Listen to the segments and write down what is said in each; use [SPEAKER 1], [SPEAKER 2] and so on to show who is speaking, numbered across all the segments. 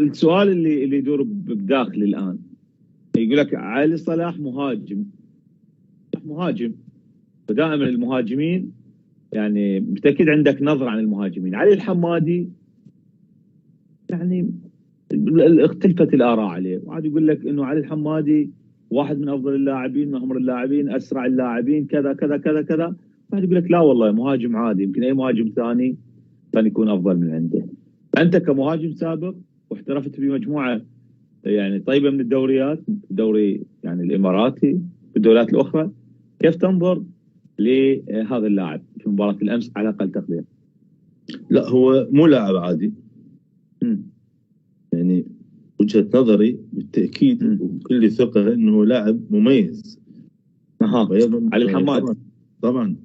[SPEAKER 1] السؤال اللي يدور بداخلي الان، يقول لك علي صلاح مهاجم، ودائما المهاجمين يعني بالتاكيد عندك نظره عن المهاجمين. علي الحمادي يعني اختلفت الاراء عليه، وعاد يقول لك انه علي الحمادي واحد من افضل اللاعبين، من اهم اللاعبين، اسرع اللاعبين، كذا كذا كذا كذا. بعد يقول لك لا والله مهاجم عادي، يمكن اي مهاجم ثاني كان يكون افضل من عنده. انت كمهاجم سابق واحترفت في مجموعه يعني طيبه من الدوريات، الدوري يعني الاماراتي والدوريات الاخرى، كيف تنظر لهذا اللاعب في مباراه الامس على اقل تقدير؟
[SPEAKER 2] لا، هو مو لاعب عادي. يعني وجهة نظري بالتأكيد وبكل ثقة انه لاعب مميز.
[SPEAKER 1] علي الحمادي
[SPEAKER 2] طبعا.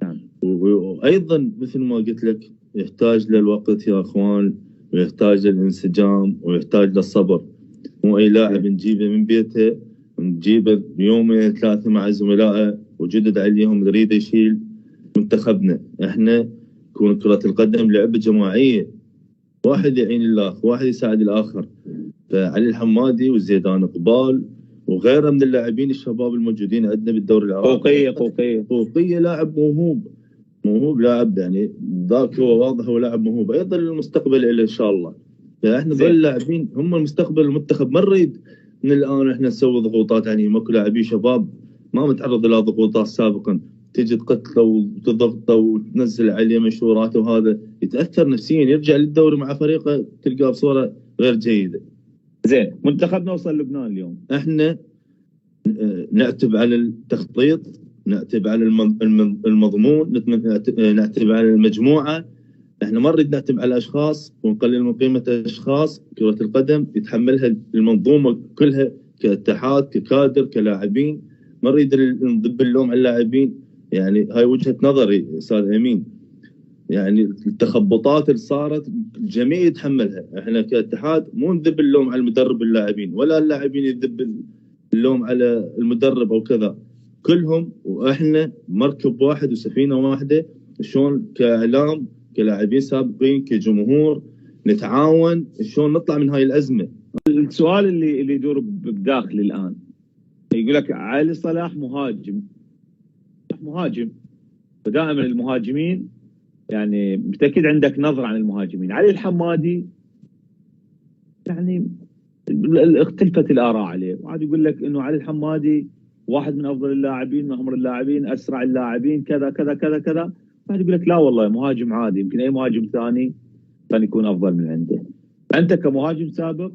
[SPEAKER 2] وايضا مثل ما قلت لك يحتاج للوقت يا اخوان، ويحتاج للانسجام، ويحتاج للصبر. مو اي لاعب نجيبه من بيته، نجيبه يومين ثلاثه مع زملائه وجدد عليهم يريد يشيل منتخبنا. احنا تكون كرة القدم لعبة جماعية، واحد يعين الله، واحد يساعد الاخر. فعلي الحمادي وزيدان قبال وغيره من اللاعبين الشباب الموجودين عندنا بالدوري العراقي، فوقية لاعب موهوب لاعب، يعني ذاك هو واضح، هو لاعب موهوب ايضا للمستقبل ان شاء الله. فاحنا ذول اللاعبين هم المستقبل المنتخب. ما نريد من الان احنا نسوي ضغوطات، يعني ماكو لاعبين شباب ما متعرض الى ضغوطات سابقا، تجي تقتله وتضغطه وتنزل عليه مشورات، وهذا يتاثر نفسيا، يرجع للدوري مع فريقه تلقاه بصوره غير جيده.
[SPEAKER 1] زين، منتخبنا وصل لبنان اليوم،
[SPEAKER 2] احنا نعتب على التخطيط، نعتب على المضمون، نعتب على المجموعه. احنا ما نريد نعتب على اشخاص ونقلل من قيمه اشخاص. كره القدم يتحملها المنظومه كلها كاتحاد، ككادر، كلاعبين. ما نريد نذب اللوم على اللاعبين، يعني هاي وجهه نظري استاذ امين. يعني التخبطات اللي صارت الجميع يتحملها، احنا كاتحاد مو نذب اللوم على المدرب واللاعبين، ولا اللاعبين يذب اللوم على المدرب او كذا. كلهم واحنا مركب واحد وسفينه واحده. شلون كاعلام، كلاعبين سابقين، كجمهور نتعاون، شلون نطلع من هاي الازمه.
[SPEAKER 1] السؤال اللي يدور بداخلي الان، يقول لك علي صلاح مهاجم، ودائما المهاجمين يعني بالتاكيد عندك نظره عن المهاجمين. علي الحمادي يعني اختلفت الاراء عليه، وعاد يقول لك انه علي الحمادي واحد من افضل اللاعبين، من اهم اللاعبين، اسرع اللاعبين، كذا كذا كذا كذا. بعد يقول لك لا والله مهاجم عادي، يمكن اي مهاجم ثاني كان يكون افضل من عنده. انت كمهاجم سابق